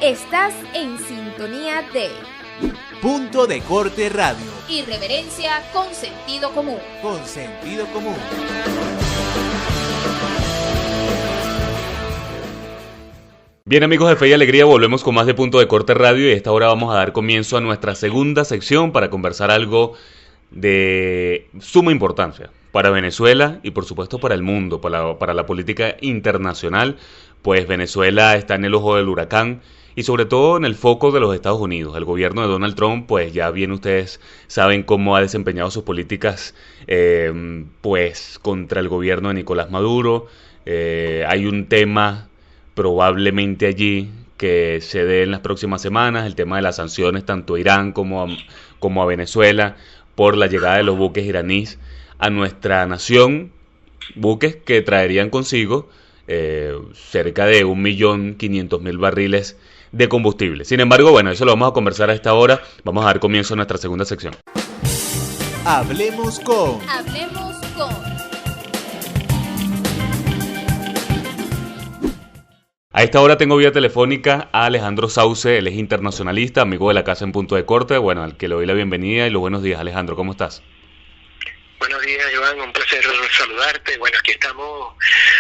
Estás en sintonía de Punto de Corte Radio. Irreverencia con sentido común. Con sentido común. Bien, amigos de Fe y Alegría, volvemos con más de Punto de Corte Radio y a esta hora vamos a dar comienzo a nuestra segunda sección para conversar algo de suma importancia para Venezuela y por supuesto para el mundo, para la política internacional. Pues Venezuela está en el ojo del huracán y sobre todo en el foco de los Estados Unidos. El gobierno de Donald Trump, pues ya bien ustedes saben cómo ha desempeñado sus políticas pues contra el gobierno de Nicolás Maduro. Hay un tema probablemente allí que se dé en las próximas semanas, el tema de las sanciones tanto a Irán como a Venezuela por la llegada de los buques iraníes a nuestra nación, buques que traerían consigo cerca de 1.500.000 barriles de combustible. Sin embargo, bueno, eso lo vamos a conversar a esta hora. Vamos a dar comienzo a nuestra segunda sección. Hablemos con. A esta hora tengo vía telefónica a Alejandro Sauce, él es internacionalista, amigo de la casa en Punto de Corte, bueno, al que le doy la bienvenida y los buenos días. Alejandro, ¿cómo estás? Buenos días, Joan, un placer saludarte. Bueno, aquí estamos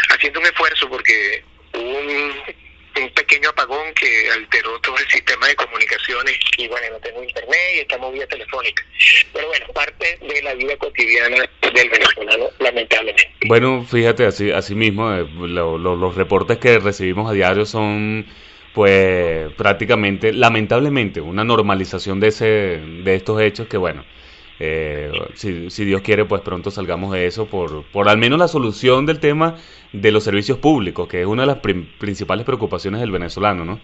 haciendo un esfuerzo porque hubo un pequeño apagón que alteró todo el sistema de comunicaciones y bueno, no tengo internet y estamos vía telefónica. Pero bueno, parte de la vida cotidiana del venezolano, lamentablemente. Bueno, fíjate, así mismo, los reportes que recibimos a diario son pues prácticamente, lamentablemente, una normalización de estos hechos que bueno, si Dios quiere, pues pronto salgamos de eso por al menos la solución del tema de los servicios públicos, que es una de las principales preocupaciones del venezolano, ¿no?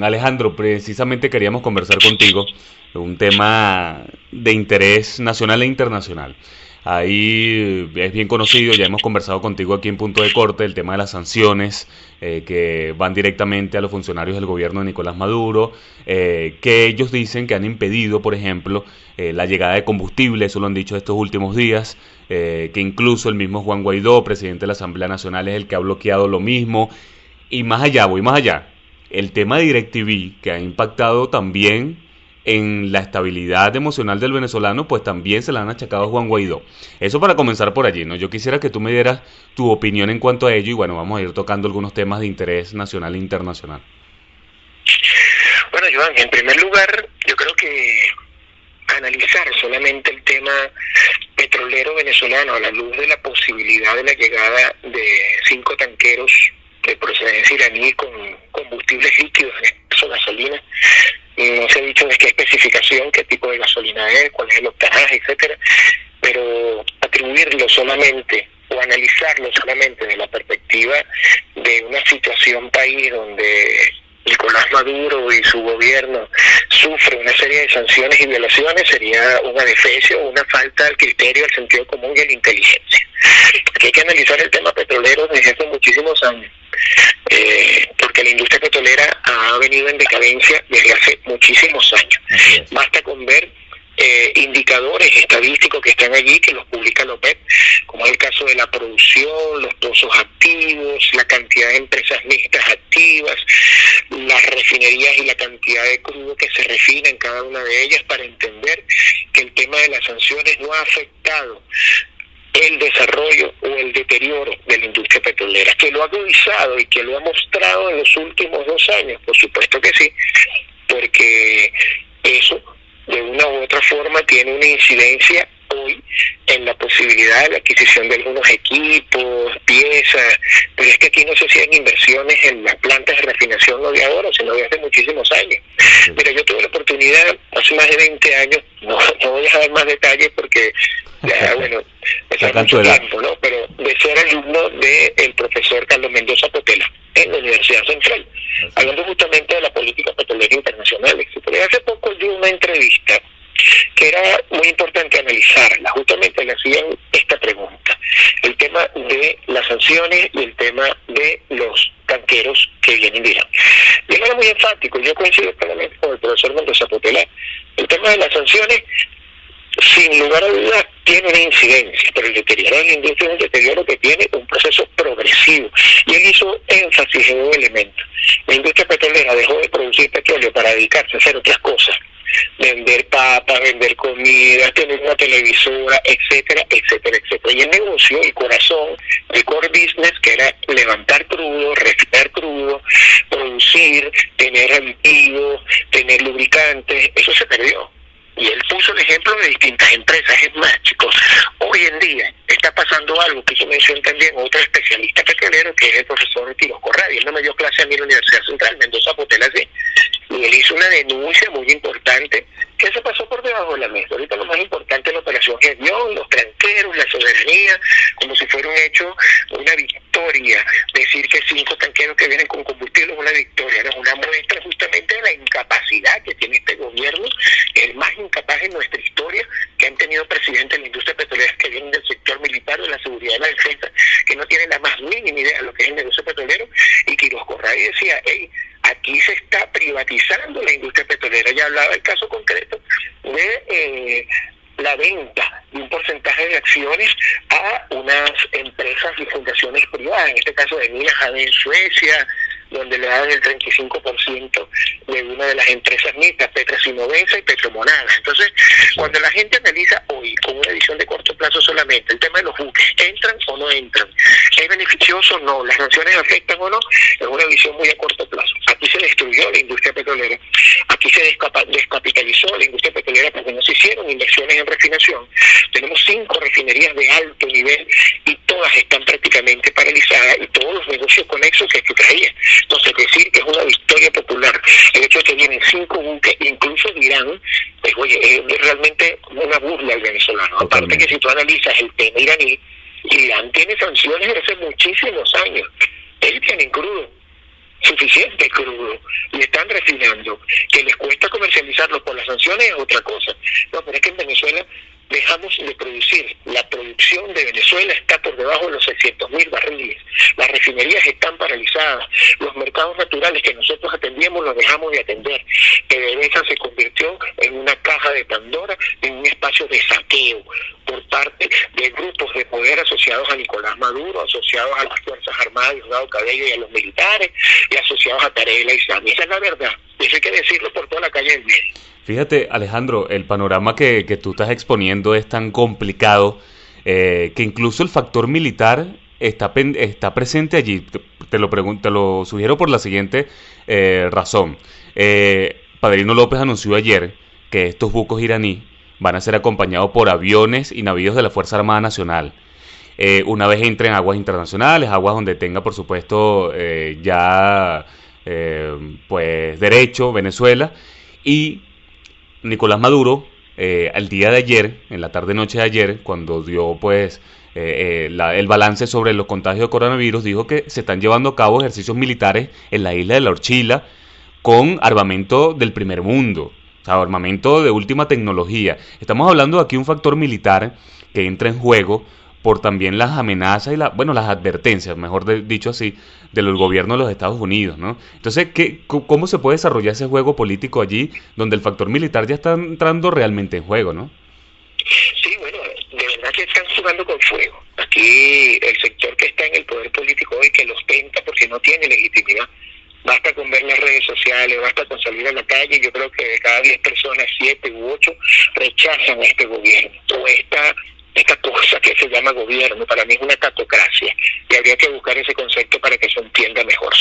Alejandro, precisamente queríamos conversar contigo de un tema de interés nacional e internacional. Ahí es bien conocido, ya hemos conversado contigo aquí en Punto de Corte, el tema de las sanciones que van directamente a los funcionarios del gobierno de Nicolás Maduro, que ellos dicen que han impedido, por ejemplo, la llegada de combustible, eso lo han dicho estos últimos días, que incluso el mismo Juan Guaidó, presidente de la Asamblea Nacional, es el que ha bloqueado lo mismo. Y más allá, voy más allá, el tema de DirecTV, que ha impactado también en la estabilidad emocional del venezolano, pues también se la han achacado a Juan Guaidó. Eso para comenzar por allí, ¿no? Yo quisiera que tú me dieras tu opinión en cuanto a ello y bueno, vamos a ir tocando algunos temas de interés nacional e internacional. Bueno, Joan, en primer lugar, yo creo que analizar solamente el tema petrolero venezolano a la luz de la posibilidad de la llegada de 5 tanqueros de procedencia iraní con combustibles líquidos, en este caso gasolina. No se ha dicho de qué especificación, qué tipo de gasolina es, cuál es el octanaje, etcétera, pero atribuirlo solamente o analizarlo solamente de la perspectiva de una situación país donde Nicolás Maduro y su gobierno sufre una serie de sanciones y violaciones sería un adefesio, una falta al criterio, al sentido común y a la inteligencia. Aquí hay que analizar el tema petrolero desde hace muchísimos años, porque la industria petrolera ha venido en decadencia desde hace muchísimos años. Basta con ver indicadores estadísticos que están allí, que los publica la OPEP, como es el caso de la producción, los pozos activos, la cantidad de empresas mixtas activas, las refinerías y la cantidad de crudo que se refina en cada una de ellas, para entender que el tema de las sanciones no ha afectado el desarrollo o el deterioro de la industria petrolera, que lo ha agudizado y que lo ha mostrado en los últimos 2 años, por supuesto que sí, porque eso de una u otra forma tiene una incidencia hoy en la posibilidad de la adquisición de algunos equipos, piezas, pero es que aquí no se hacían inversiones en las plantas de refinación no de ahora, sino de hace muchísimos años. Mira, yo tuve la oportunidad hace más de 20 años, no voy a dar más detalles porque ya, bueno, es mucho tiempo, ¿no? Pero de ser alumno del profesor Carlos Mendoza Potela en la Universidad Central, hablando justamente de la política petrolera internacional, etc. Hace poco dio una entrevista que era muy importante analizarla. Justamente le hacían esta pregunta: el tema de las sanciones y el tema de los tanqueros que vienen de Irán. Y él era muy enfático, yo coincido plenamente con el profesor Mendoza Potela. El tema de las sanciones, sin lugar a dudas, tiene una incidencia, pero el deterioro de la industria es un deterioro que tiene un proceso progresivo. Y él hizo énfasis en un elemento. La industria petrolera dejó de producir petróleo para dedicarse a hacer otras cosas. Vender papas, vender comida, tener una televisora, etcétera, etcétera, etcétera. Y el negocio, el corazón, el core business, que era levantar crudo, refinar crudo, producir, tener aditivos, tener lubricantes, eso se perdió. Y él puso el ejemplo de distintas empresas. Es más, chicos, hoy en día está pasando algo que hizo mención también otro especialista petrolero, que es el profesor Quiroz Corradi. Él no me dio clase a mí en la Universidad Central, Mendoza Potela, sí. Y él hizo una denuncia muy importante que se pasó por debajo de la mesa. Ahorita lo más importante es la operación Gedeón, los tranqueros, la soberanía, como si fuera un hecho, una victoria. Decir que 5 tanqueros que vienen con combustible es una victoria, no es una muestra justamente de la incapacidad que tiene este gobierno, el más incapaz en nuestra historia, que han tenido presidentes de la industria petrolera que vienen del sector militar, de la seguridad y la defensa, que no tienen la más mínima idea de lo que es el negocio petrolero. Y Quiroz Corradi decía, aquí se está privatizando la industria petrolera. Ya hablaba del caso concreto de la venta de un porcentaje de acciones a unas empresas y fundaciones privadas, en este caso de Minas AB en Suecia, donde le dan el 35% de una de las empresas mixtas, Petrosinovensa y Petromonada. Entonces, cuando la gente analiza hoy, con una visión de corto plazo solamente, el tema de los buques, ¿entran o no entran? ¿Es beneficioso o no? ¿Las sanciones afectan o no? Es una visión muy a corto plazo. Aquí se destruyó la industria petrolera, aquí se descapitalizó la industria petrolera porque no se hicieron inversiones en refinación. Tenemos 5 refinerías de alto nivel y todas están prácticamente paralizadas, y todos los negocios conexos que esto traía. Entonces, decir que es una victoria popular el hecho de que vienen 5 buques, incluso de Irán, pues oye, es realmente una burla al venezolano. Totalmente. Aparte que si tú analizas el tema iraní, Irán tiene sanciones desde hace muchísimos años. Ellos tienen crudo, suficiente crudo, y están refinando. Que les cuesta comercializarlo por las sanciones es otra cosa. No, pero es que en Venezuela dejamos de producir. La producción de Venezuela está por debajo de los 600.000 barriles. Las refinerías están paralizadas. Los mercados naturales que nosotros atendíamos los dejamos de atender. PDVSA se convirtió en una caja de Pandora, en un espacio de saqueo por parte de grupos de poder asociados a Nicolás Maduro, asociados a las Fuerzas Armadas, Diosdado Cabello y a los militares, y asociados a Tarek El Aissami. Esa es la verdad. Eso hay que decirlo por toda la calle del medio. Fíjate, Alejandro, el panorama que tú estás exponiendo es tan complicado que incluso el factor militar está presente allí. Te lo sugiero por la siguiente razón. Padrino López anunció ayer que estos buques iraní van a ser acompañados por aviones y navíos de la Fuerza Armada Nacional. Una vez entre en aguas internacionales, aguas donde tenga, por supuesto, pues derecho Venezuela, y Nicolás Maduro, al día de ayer, en la tarde-noche de ayer, cuando dio pues el balance sobre los contagios de coronavirus, dijo que se están llevando a cabo ejercicios militares en la isla de La Orchila con armamento del primer mundo, o sea, armamento de última tecnología. Estamos hablando de aquí un factor militar que entra en juego por también las amenazas y las advertencias, mejor dicho así, de los gobiernos de los Estados Unidos, ¿no? Entonces, ¿cómo se puede desarrollar ese juego político allí, donde el factor militar ya está entrando realmente en juego, ¿no? Sí, bueno, de verdad que están jugando con fuego. Aquí el sector que está en el poder político hoy, que los tenta porque no tiene legitimidad. Basta con ver las redes sociales, basta con salir a la calle. Yo creo que de cada 10 personas, 7 u 8 rechazan a este gobierno o esta cosa que se llama gobierno. Para mí es una catocracia, y habría que buscar ese concepto para que se entienda mejor,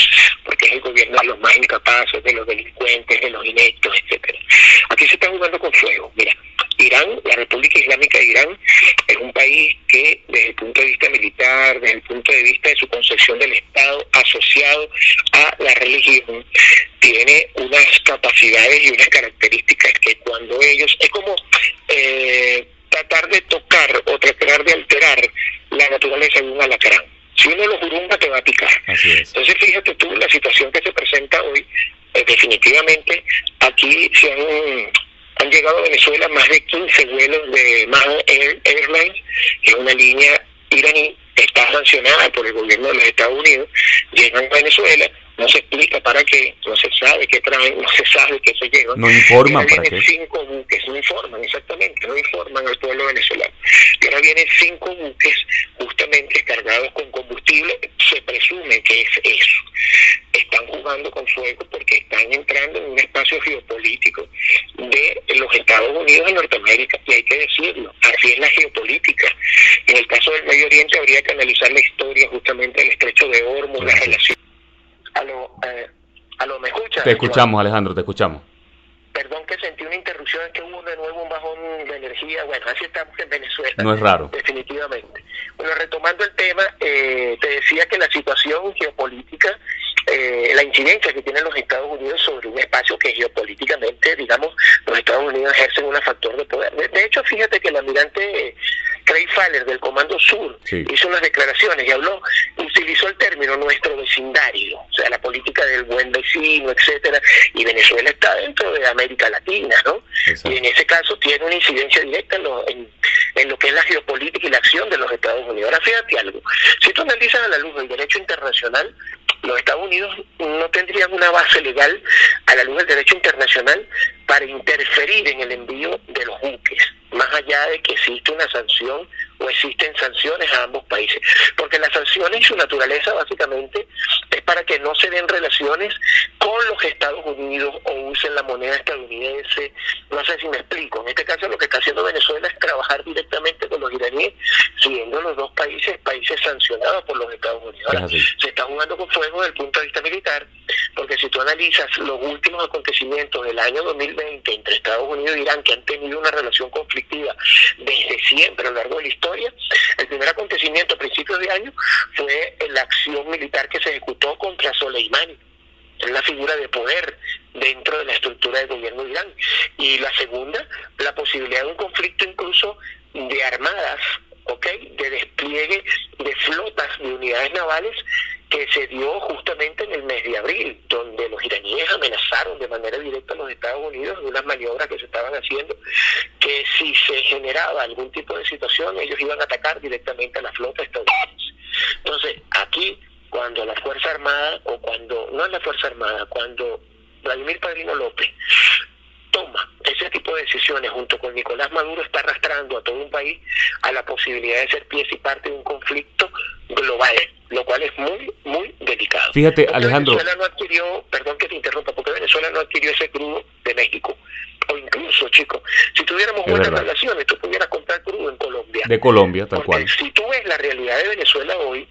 porque es el gobierno de los más incapaces, de los delincuentes, de los ineptos, etcétera. Aquí se está jugando con fuego. Mira, Irán, la República Islámica de Irán, es un país que desde el punto de vista militar, desde el punto de vista de su concepción del Estado asociado a la religión, tiene unas capacidades y unas características que cuando ellos, es como tratar de tocar o tratar de alterar la naturaleza de un alacrán. Si uno lo jurumba, te va a picar. Así es. Entonces, fíjate tú, la situación que se presenta hoy, definitivamente, aquí se han llegado a Venezuela más de 15 vuelos de MAN Airlines, que es una línea iraní, está sancionada por el gobierno de los Estados Unidos, llegan a Venezuela, no se explica para qué, no se sabe qué traen, no se sabe qué se llevan. No informan para qué. 5 buques, no informan, exactamente, no informan al pueblo venezolano. Ahora vienen 5 buques justamente cargados con combustible, se presume que es eso. Están jugando con fuego porque están entrando en un espacio geopolítico de los Estados Unidos de Norteamérica, y hay que decirlo, así es la geopolítica. En el caso del Medio Oriente habría que analizar la historia justamente del Estrecho de Hormuz, la relación. ¿Aló, me escuchas? Te escuchamos, Alejandro, te escuchamos. Perdón que sentí una interrupción, es que hubo de nuevo un bajón de energía. Bueno, así estamos en Venezuela. No es raro. Definitivamente. Bueno, retomando el tema, te decía que la situación geopolítica, la incidencia que tienen los Estados Unidos sobre un espacio que geopolíticamente, digamos, los Estados Unidos ejercen un factor de poder. De hecho, fíjate que el almirante Craig Faller del Comando Sur hizo unas declaraciones y utilizó el término nuestro vecindario, o sea, la política del buen vecino, etcétera, y Venezuela está dentro de América Latina, ¿no? Exacto. Y en ese caso tiene una incidencia directa en lo que es la geopolítica y la acción de los Estados Unidos. Ahora fíjate algo, si tú analizas a la luz del derecho internacional, los Estados Unidos no tendrían una base legal a la luz del derecho internacional para interferir en el envío de los buques, más allá de que existe una sanción o existen sanciones a ambos países, porque las sanciones y su naturaleza básicamente es para que no se den relaciones con los Estados Unidos o usen la moneda estadounidense. No sé si me explico. En este caso lo que está haciendo Venezuela es trabajar directamente con los iraníes, siendo los dos países sancionados por los Estados Unidos. Ahora, se está jugando con fuego desde el punto de vista militar, porque si tú analizas los últimos acontecimientos del año 2020 entre Estados Unidos e Irán, que han tenido una relación conflictiva desde siempre a lo largo de la historia, el primer acontecimiento a principios de año fue la acción militar que se ejecutó contra Soleimani, es la figura de poder dentro de la estructura del gobierno de Irán, y la segunda, la posibilidad de un conflicto incluso de armadas, de despliegue de flotas de unidades navales que se dio justamente en el mes de abril, donde los iraníes amenazaron de manera directa a los Estados Unidos de unas maniobras que se estaban haciendo, que si se generaba algún tipo de situación, ellos iban a atacar directamente a la flota estadounidense. Entonces, aquí, cuando la Fuerza Armada, cuando Vladimir Padrino López toma ese tipo de decisiones junto con Nicolás Maduro, está arrastrando a todo un país a la posibilidad de ser pieza y parte de un conflicto global, lo cual es muy, muy delicado. Fíjate, porque Alejandro, Venezuela no adquirió, perdón que te interrumpa, porque Venezuela no adquirió ese crudo de México. O incluso, chicos, si tuviéramos buenas relaciones, tú pudieras comprar crudo en Colombia. De Colombia, tal porque cual. Si tú ves la realidad de Venezuela hoy,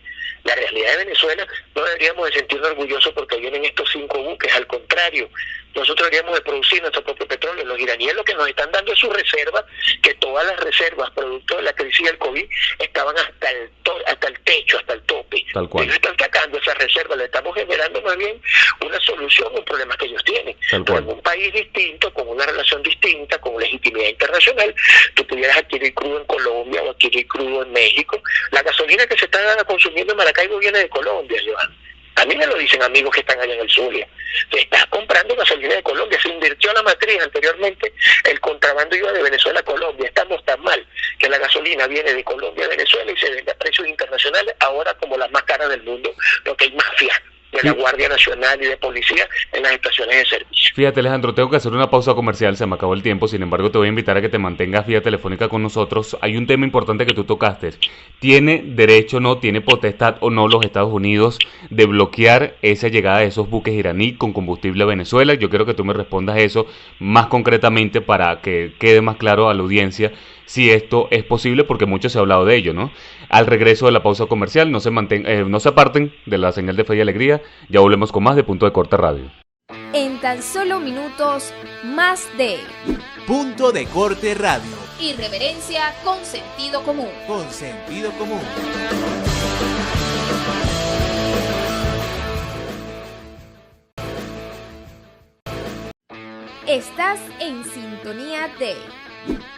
no deberíamos de sentirnos orgullosos porque vienen estos 5 buques, al contrario, nosotros deberíamos de producir nuestro propio petróleo. Los iraníes lo que nos están dando es su reserva, que todas las reservas, producto de la crisis del COVID, estaban hasta el techo, hasta el tope. Tal cual. Ellos están sacando esas reservas, le estamos generando más bien una solución a un problema que ellos tienen. Tal cual. En un país distinto, con una relación distinta, con legitimidad internacional, tú pudieras adquirir crudo en Colombia o adquirir crudo en México. La gasolina que se está consumiendo en Maracaibo viene de Colombia, Joan. A mí me lo dicen amigos que están allá en el Zulia. Se está comprando gasolina de Colombia, se invirtió la matriz anteriormente, el contrabando iba de Venezuela a Colombia. Estamos tan mal que la gasolina viene de Colombia a Venezuela y se vende a precios internacionales, ahora como las más caras del mundo, porque hay mafia de la Guardia Nacional y de policía en las estaciones de servicio. Fíjate, Alejandro, tengo que hacer una pausa comercial, se me acabó el tiempo, sin embargo te voy a invitar a que te mantengas vía telefónica con nosotros. Hay un tema importante que tú tocaste. ¿Tiene derecho o no, tiene potestad o no los Estados Unidos de bloquear esa llegada de esos buques iraní con combustible a Venezuela? Yo quiero que tú me respondas eso más concretamente para que quede más claro a la audiencia si esto es posible, porque mucho se ha hablado de ello, ¿no? Al regreso de la pausa comercial, no se aparten de la señal de Fe y Alegría, ya volvemos con más de Punto de Corte Radio. En tan solo minutos, más de Punto de Corte Radio. Irreverencia con sentido común. Con sentido común. Estás en sintonía de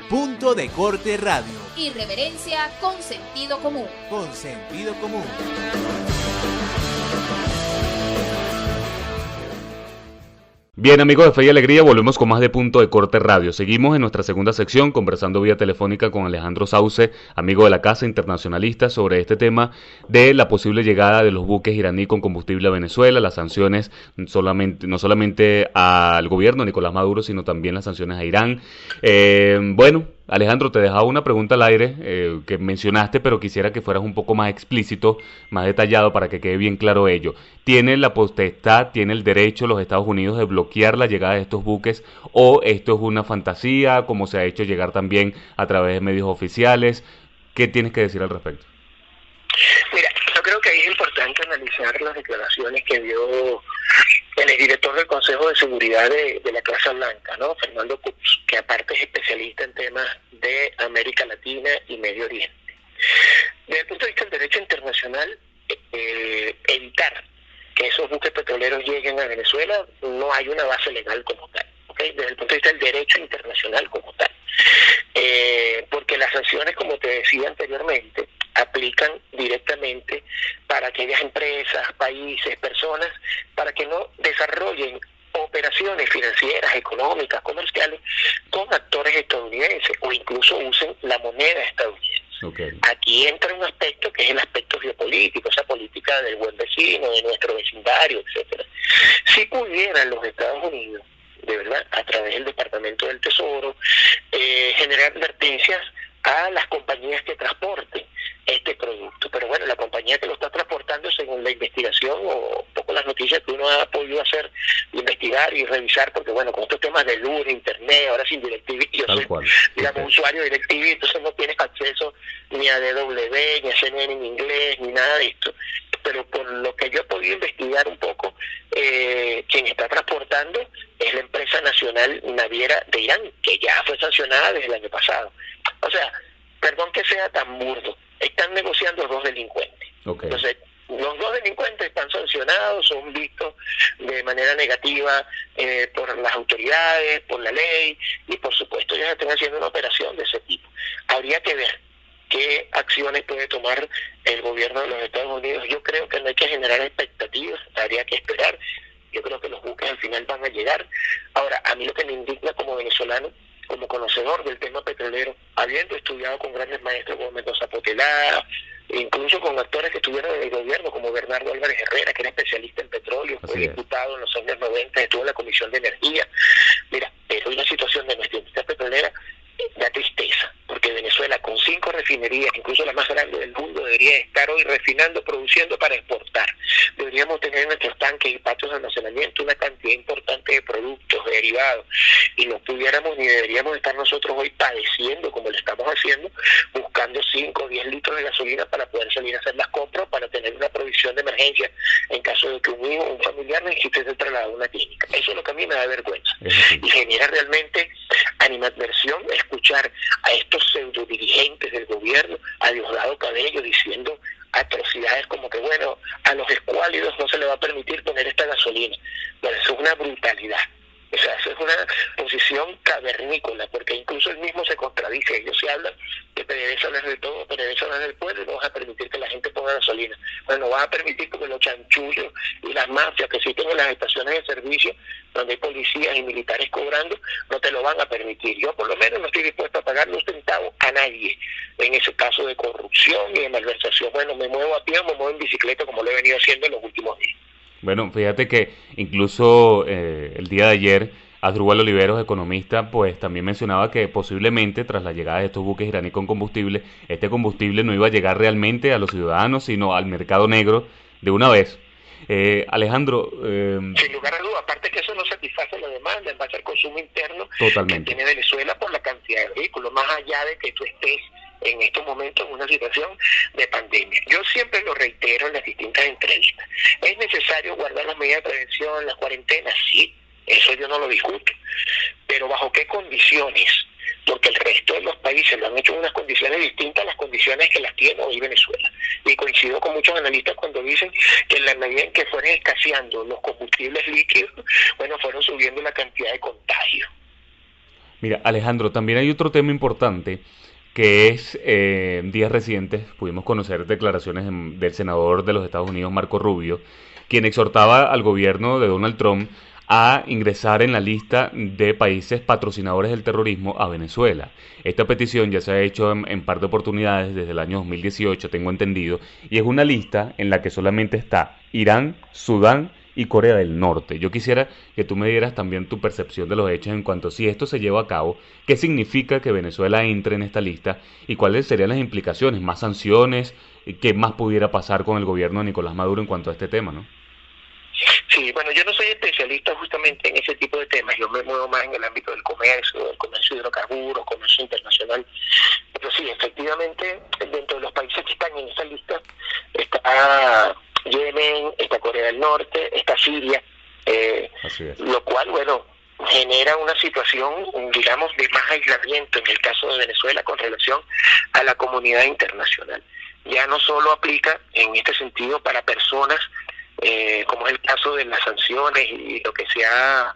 Punto de Corte Radio. Irreverencia con sentido común. Con sentido común. Bien, amigos de Fe y Alegría, volvemos con más de Punto de Corte Radio. Seguimos en nuestra segunda sección conversando vía telefónica con Alejandro Sauce, amigo de la casa, internacionalista, sobre este tema de la posible llegada de los buques iraní con combustible a Venezuela, las sanciones no solamente al gobierno Nicolás Maduro, sino también las sanciones a Irán. Bueno, Alejandro, te dejaba una pregunta al aire que mencionaste, pero quisiera que fueras un poco más explícito, más detallado para que quede bien claro ello. ¿Tiene la potestad, tiene el derecho los Estados Unidos de bloquear la llegada de estos buques o esto es una fantasía, como se ha hecho llegar también a través de medios oficiales? ¿Qué tienes que decir al respecto? Mira, yo creo que ahí es importante analizar las declaraciones que dio el director del Consejo de Seguridad de la Casa Blanca, ¿no? Fernando Coops, que aparte es especialista en temas de América Latina y Medio Oriente. Desde el punto de vista del derecho internacional, evitar que esos buques petroleros lleguen a Venezuela, no hay una base legal como tal, ¿okay? Desde el punto de vista del derecho internacional como tal. Porque las sanciones, como te decía anteriormente, aplican directamente para aquellas empresas, países, personas, para que no desarrollen operaciones financieras, económicas, comerciales con actores estadounidenses o incluso usen la moneda estadounidense. Okay. Aquí entra un aspecto que es el aspecto geopolítico, esa política del buen vecino, de nuestro vecindario, etcétera. Si pudieran los Estados Unidos, de verdad, a través del Departamento del Tesoro, generar advertencias a las compañías que transporten este producto. Pero bueno, la compañía que lo está transportando, según la investigación o un poco las noticias que uno ha podido hacer, investigar y revisar, porque bueno, con estos temas de luz, internet, ahora sin DirecTV, yo soy, digamos, usuario de DirecTV, entonces no tienes acceso ni a DW, ni a CNN en inglés, ni nada de esto. Pero por lo que yo he podido investigar un poco, quien está transportando es la empresa nacional naviera de Irán, que ya fue sancionada desde el año pasado. O sea, perdón que sea tan burdo, están negociando dos delincuentes. Okay. Entonces, los dos delincuentes están sancionados, son vistos de manera negativa por las autoridades, por la ley, y por supuesto ellos están haciendo una operación de ese tipo. Habría que ver qué acciones puede tomar el gobierno de los Estados Unidos. Yo creo que no hay que generar expectativas, habría que esperar. Yo creo que los buques al final van a llegar. Ahora, a mí lo que me indigna como venezolano, como conocedor del tema petrolero, habiendo estudiado con grandes maestros como Mendoza Potelá, incluso con actores que estuvieron en el gobierno, como Bernardo Álvarez Herrera, que era especialista en petróleo, fue diputado en los años 90, estuvo en la Comisión de Energía. Mira, pero hoy la situación de nuestra industria petrolera da tristeza, porque Venezuela, con 5 refinerías, incluso la más grande del mundo, debería estar hoy refinando, produciendo para exportar. Deberíamos tener en nuestros tanques y patios de almacenamiento una cantidad importante de productos, de derivados, y no pudiéramos ni deberíamos estar nosotros hoy padeciendo, como lo estamos haciendo, buscando 5 o 10 litros de gasolina para poder salir a hacer las compras, para tener una provisión de emergencia en caso de que un hijo o un familiar necesite ser trasladado a una clínica. Eso es lo que a mí me da vergüenza. Y genera realmente animadversión escuchar a estos pseudo dirigentes del gobierno, a Diosdado Cabello, diciendo atrocidades como que, bueno, a los escuálidos no se les va a permitir poner esta gasolina. Bueno, eso es una brutalidad. O sea, eso es una posición cavernícola, porque incluso él mismo se contradice. Ellos se hablan que PDVSA no es de todo, PDVSA no es del pueblo, y no vas a permitir que la gente ponga gasolina. Bueno, no vas a permitir porque los chanchullos y las mafias que existen en las estaciones de servicio, donde hay policías y militares cobrando, no te lo van a permitir. Yo por lo menos no estoy dispuesto a pagarle un centavo a nadie en ese caso de corrupción y de malversación. Bueno, me muevo a pie o me muevo en bicicleta, como lo he venido haciendo en los últimos días. Bueno, fíjate que incluso el día de ayer, Asdrúbal Oliveros, economista, pues también mencionaba que posiblemente tras la llegada de estos buques iraní con combustible, este combustible no iba a llegar realmente a los ciudadanos, sino al mercado negro de una vez. Alejandro... Sin lugar a dudas, aparte que eso no satisface la demanda en base al consumo interno totalmente que tiene Venezuela por la cantidad de vehículos, más allá de que tú estés en estos momentos en una situación de pandemia. Yo siempre lo reitero en las distintas entrevistas. ¿Es necesario guardar las medidas de prevención, las cuarentenas? Sí, eso yo no lo discuto. Pero ¿bajo qué condiciones? Porque el resto de los países lo han hecho en unas condiciones distintas a las condiciones que las tiene hoy Venezuela. Y coincido con muchos analistas cuando dicen que en la medida en que fueron escaseando los combustibles líquidos, bueno, fueron subiendo la cantidad de contagios. Mira, Alejandro, también hay otro tema importante, que es, días recientes pudimos conocer declaraciones del senador de los Estados Unidos, Marco Rubio, quien exhortaba al gobierno de Donald Trump a ingresar en la lista de países patrocinadores del terrorismo a Venezuela. Esta petición ya se ha hecho en par de oportunidades desde el año 2018, tengo entendido, y es una lista en la que solamente está Irán, Sudán y Corea del Norte. Yo quisiera que tú me dieras también tu percepción de los hechos en cuanto a si esto se lleva a cabo, qué significa que Venezuela entre en esta lista y cuáles serían las implicaciones, más sanciones, qué más pudiera pasar con el gobierno de Nicolás Maduro en cuanto a este tema, ¿no? Sí, bueno, yo no soy especialista justamente en ese tipo de temas, yo me muevo más en el ámbito del comercio de hidrocarburos, comercio internacional, pero sí, efectivamente, dentro de los países que están en esa lista está Yemen, está Corea del Norte, está Siria, lo cual, bueno, genera una situación, digamos, de más aislamiento en el caso de Venezuela con relación a la comunidad internacional. Ya no solo aplica en este sentido para personas, como es el caso de las sanciones y lo que se ha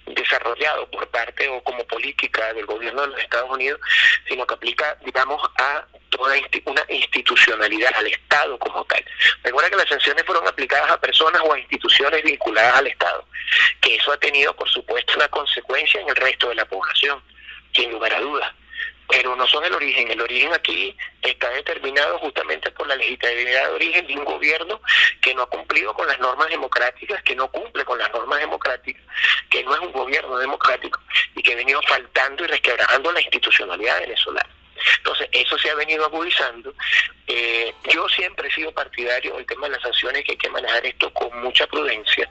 desarrollado por parte o como política del gobierno de los Estados Unidos, sino que aplica, digamos, a toda una institucionalidad, al Estado como tal. Recuerda que las sanciones fueron aplicadas a personas o a instituciones vinculadas al Estado, que eso ha tenido, por supuesto, una consecuencia en el resto de la población, sin lugar a dudas. Pero no son el origen aquí está determinado justamente por la legitimidad de origen de un gobierno que no ha cumplido con las normas democráticas, que no cumple con las normas democráticas, que no es un gobierno democrático y que ha venido faltando y resquebrajando la institucionalidad venezolana. Entonces, eso se ha venido agudizando. Yo siempre he sido partidario del tema de las sanciones, que hay que manejar esto con mucha prudencia,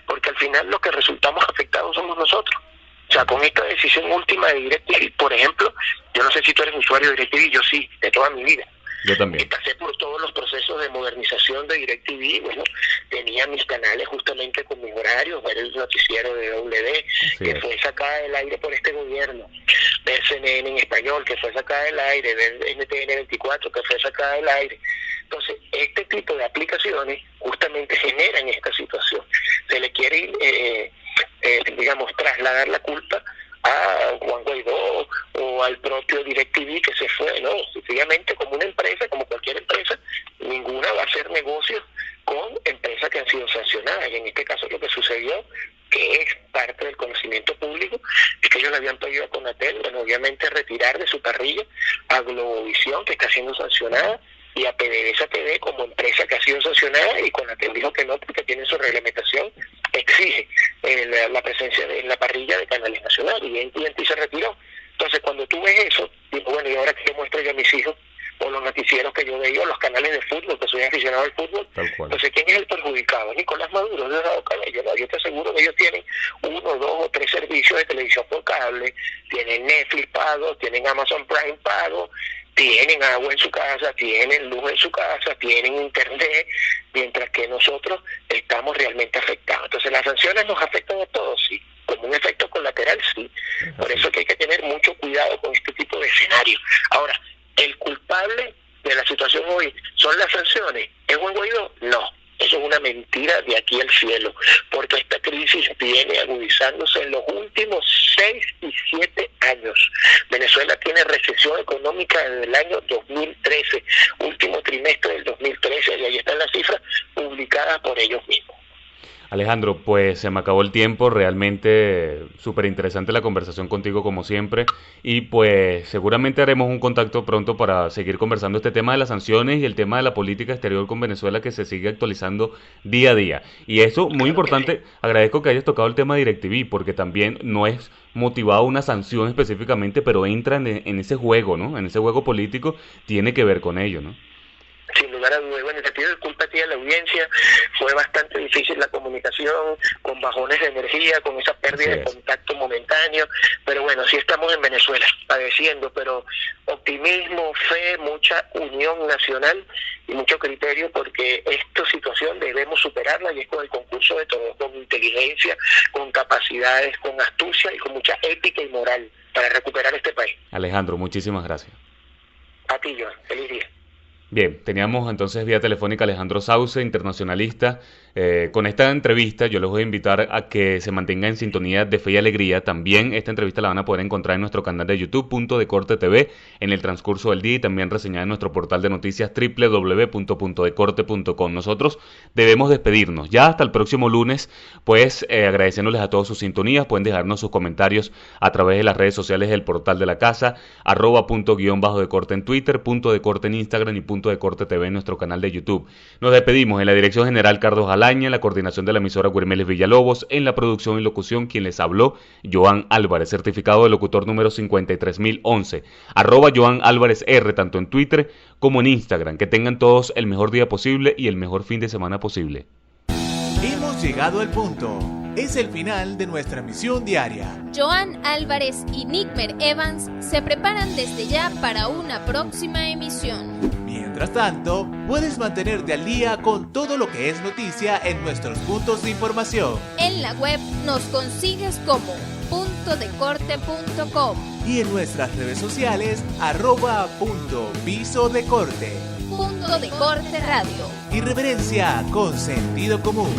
porque al final los que resultamos afectados somos nosotros. O sea, con esta decisión última de DirecTV, por ejemplo, yo no sé si tú eres usuario de DirecTV, yo sí, de toda mi vida. Yo también. Pasé por todos los procesos de modernización de DirecTV, bueno, tenía mis canales justamente con mis horarios, ver el noticiero de W, que fue sacada del aire por este gobierno, ver CNN en español, que fue sacada del aire, ver NTN 24, que fue sacada del aire. Entonces, este tipo de aplicaciones justamente generan esta situación. Se le quiere digamos, trasladar la culpa a Juan Guaidó o al propio DirecTV que se fue, no, sencillamente como una empresa, como cualquier empresa, ninguna va a hacer negocios con empresas que han sido sancionadas, y en este caso lo que sucedió, que es parte del conocimiento público, es que ellos le habían pedido a Conatel, bueno, obviamente retirar de su parrilla a Globovisión, que está siendo sancionada, y a PDVSA TV como empresa que ha sido sancionada, y Conatel dijo que no, porque tiene su reglamentación, exige la presencia en la parrilla de canales nacionales, y AT&T se retiró. Entonces, cuando tú ves eso, digo, bueno, y ahora que yo muestro yo a mis hijos, o los noticieros que yo veía, o los canales de fútbol, que soy aficionado al fútbol, entonces, ¿quién es el perjudicado? Nicolás Maduro, Diosdado Cabello. No, yo te aseguro que ellos tienen 1, 2 o 3 servicios de televisión por cable, tienen Netflix pago, tienen Amazon Prime pago, tienen agua en su casa, tienen luz en su casa, tienen internet, mientras que nosotros estamos realmente afectados. Entonces, las sanciones nos afectan a todos, sí, como un efecto colateral, sí. Por eso que hay que tener mucho cuidado con este tipo de escenarios. Ahora, ¿el culpable de la situación hoy son las sanciones? ¿Es Juan Guaidó? No. Eso es una mentira de aquí al cielo, porque esta crisis viene agudizándose en los últimos 6 y 7 años. Venezuela tiene recesión económica desde el año 2013, último trimestre del 2013, y ahí están las cifras publicadas por ellos mismos. Alejandro, pues se me acabó el tiempo, realmente súper interesante la conversación contigo como siempre, y pues seguramente haremos un contacto pronto para seguir conversando este tema de las sanciones y el tema de la política exterior con Venezuela, que se sigue actualizando día a día. Y eso, muy importante, agradezco que hayas tocado el tema de DirecTV, porque también no es motivado una sanción específicamente, pero entra en ese juego, ¿no? En ese juego político, tiene que ver con ello, ¿no? Sin lugar a dudas. Bueno, te pido disculpas a ti, a la audiencia, fue bastante difícil la comunicación, con bajones de energía, con esa pérdida de contacto momentáneo, pero bueno, sí estamos en Venezuela padeciendo, pero optimismo, fe, mucha unión nacional y mucho criterio, porque esta situación debemos superarla, y es con el concurso de todos, con inteligencia, con capacidades, con astucia y con mucha ética y moral para recuperar este país. Alejandro, muchísimas gracias. A ti, Joan, feliz día. Bien, teníamos entonces vía telefónica a Alejandro Sauce, internacionalista. Con esta entrevista yo les voy a invitar a que se mantengan en sintonía de Fe y Alegría. También esta entrevista la van a poder encontrar en nuestro canal de YouTube, Punto de Corte TV, en el transcurso del día, y también reseñada en nuestro portal de noticias www.puntodecorte.com. Nosotros debemos despedirnos. Ya hasta el próximo lunes, pues agradeciéndoles a todos sus sintonías. Pueden dejarnos sus comentarios a través de las redes sociales del portal de la casa, @punto_de-corte en Twitter, Punto de Corte en Instagram y Punto de Corte TV en nuestro canal de YouTube. Nos despedimos en la dirección general Carlos Jalá, Malaña, en la coordinación de la emisora Guirmeles Villalobos, en la producción y locución, quien les habló, Joan Álvarez, certificado de locutor número 53011, @Joan Álvarez R, tanto en Twitter como en Instagram. Que tengan todos el mejor día posible y el mejor fin de semana posible. Hemos llegado al punto. Es el final de nuestra misión diaria. Joan Álvarez y Nickmer Evans se preparan desde ya para una próxima emisión. Mientras tanto, puedes mantenerte al día con todo lo que es noticia en nuestros puntos de información. En la web nos consigues como puntodecorte.com Y en nuestras redes sociales, @puntopisodecorte. Punto de Corte Radio. Irreverencia con sentido común.